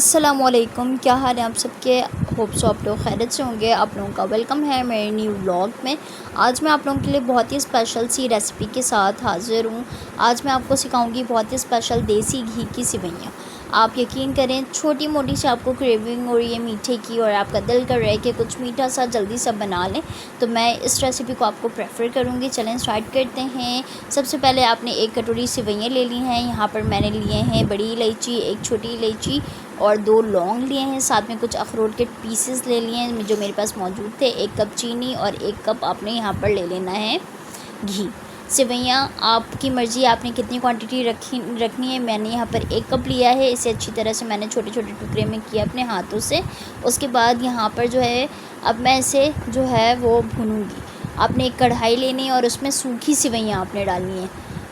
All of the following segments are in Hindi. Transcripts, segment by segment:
अस्सलामुअलैकुम, क्या हाल है आप सबके। होप सो आप लोग खैरियत से होंगे। आप लोगों का वेलकम है मेरे न्यू व्लॉग में। आज मैं आप लोगों के लिए बहुत ही स्पेशल सी रेसिपी के साथ हाज़िर हूँ। आज मैं आपको सिखाऊंगी बहुत ही स्पेशल देसी घी की सिवैयाँ। आप यकीन करें, छोटी मोटी से आपको क्रेविंग हो रही है मीठे की और आपका दिल कर रहा है कि कुछ मीठा सा जल्दी सा बना लें, तो मैं इस रेसिपी को आपको प्रेफर करूँगी। चलें स्टार्ट करते हैं। सबसे पहले आपने एक कटोरी सेवइयाँ ले ली हैं। यहाँ पर मैंने लिए हैं बड़ी इलायची, एक छोटी इलायची और 2 लौंग लिए हैं। साथ में कुछ अखरोट के पीसेस ले लिए हैं जो मेरे पास मौजूद थे। 1 कप चीनी और 1 कप आपने यहाँ पर ले लेना है घी। सेवइयाँ आपकी मर्ज़ी, आपने कितनी क्वांटिटी रखनी है। मैंने यहाँ पर 1 कप लिया है। इसे अच्छी तरह से मैंने छोटे छोटे टुकड़े में किया अपने हाथों से। उसके बाद यहाँ पर जो है, अब मैं इसे जो है वो भूनूँगी। आपने एक कढ़ाई लेनी है और उसमें सूखी सेवइयाँ आपने डालनी है।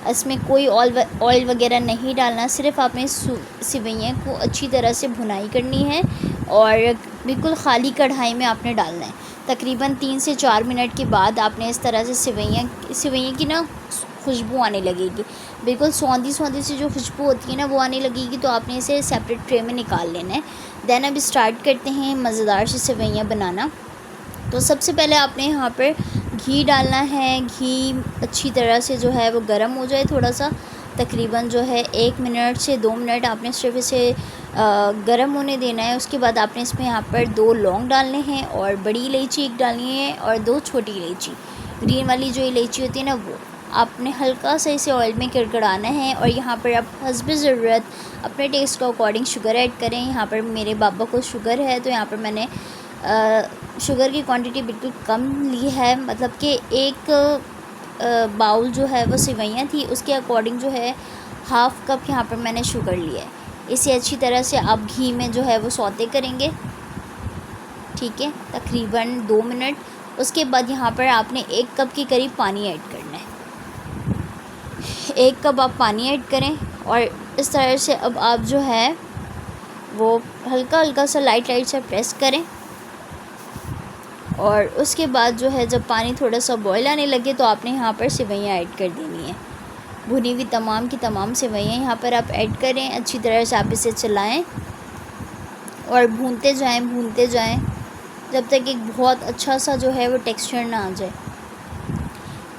इसमें कोई ऑयल वगैरह नहीं डालना, सिर्फ़ आपने सेवइयाँ को अच्छी तरह से भुनाई करनी है और बिल्कुल ख़ाली कढ़ाई में आपने डालना है। तकरीबन 3 से 4 मिनट के बाद आपने इस तरह से सेवइयाँ की ना खुशबू आने लगेगी। बिल्कुल सौंधी सौंधी सी जो खुशबू होती है ना, वो आने लगेगी, तो आपने इसे सेपरेट ट्रे में निकाल लेना है। देन अब स्टार्ट करते हैं मज़ेदार सी सेवइयाँ बनाना। तो सबसे पहले आपने यहाँ पर घी डालना है। घी अच्छी तरह से जो है वो गर्म हो जाए थोड़ा सा, तकरीबन जो है 1 मिनट से 2 मिनट आपने सिर्फ इसे गर्म होने देना है। उसके बाद आपने इसमें यहाँ पर 2 लौंग डालने हैं और बड़ी इलायची 1 डालनी है और 2 छोटी इलायची, ग्रीन वाली जो इलायची होती है ना, वो आपने हल्का सा इसे ऑयल में कड़कड़ाना है। और यहाँ पर आप हस्ब ज़रूरत अपने टेस्ट के अकॉर्डिंग शुगर ऐड करें। यहाँ पर मेरे बाबा को शुगर है, तो यहाँ पर मैंने शुगर की क्वांटिटी बिल्कुल कम ली है। मतलब कि एक बाउल जो है वो सेवइयाँ थी, उसके अकॉर्डिंग जो है हाफ़ कप यहाँ पर मैंने शुगर लिया है। इसे अच्छी तरह से आप घी में जो है वो सौते करेंगे, ठीक है, तकरीबन 2 मिनट। उसके बाद यहाँ पर आपने 1 कप के करीब पानी ऐड करना है। 1 कप आप पानी ऐड करें और इस तरह से अब आप जो है वो हल्का हल्का सा लाइट सा प्रेस करें। और उसके बाद जो है, जब पानी थोड़ा सा बॉयल आने लगे तो आपने यहाँ पर सेवइयाँ ऐड कर देनी है। भुनी हुई तमाम की तमाम सेवइयाँ यहाँ पर आप ऐड करें। अच्छी तरह से आप इसे चलाएं और भूनते जाएं जब तक एक बहुत अच्छा सा जो है वो टेक्सचर ना आ जाए।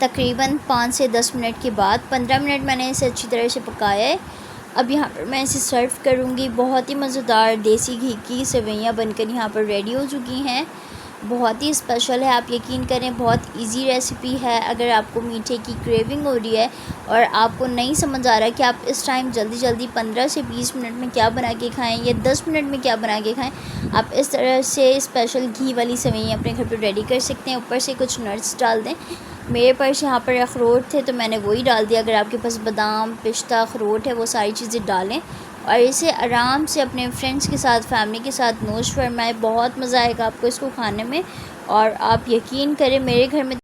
तकरीबन 5 से 10 मिनट के बाद, 15 मिनट मैंने इसे अच्छी तरह से पकाया है। अब यहाँ पर मैं इसे सर्व करूँगी। बहुत ही मज़ेदार देसी घी की सेवइयाँ बनकर यहाँ पर रेडी हो चुकी हैं। बहुत ही स्पेशल है, आप यकीन करें, बहुत इजी रेसिपी है। अगर आपको मीठे की क्रेविंग हो रही है और आपको नहीं समझ आ रहा कि आप इस टाइम जल्दी 15 से 20 मिनट में क्या बना के खाएं या 10 मिनट में क्या बना के खाएं, आप इस तरह से स्पेशल घी वाली सेवइयाँ अपने घर पर रेडी कर सकते हैं। ऊपर से कुछ नट्स डाल दें। मेरे पास यहाँ पर अखरोट थे तो मैंने वही डाल दिया। अगर आपके पास बादाम, पिस्ता, अखरोट है, वो सारी चीज़ें डालें और इसे आराम से अपने फ्रेंड्स के साथ, फैमिली के साथ नोश फरमाएं। बहुत मज़ा आएगा आपको इसको खाने में। और आप यकीन करें, मेरे घर में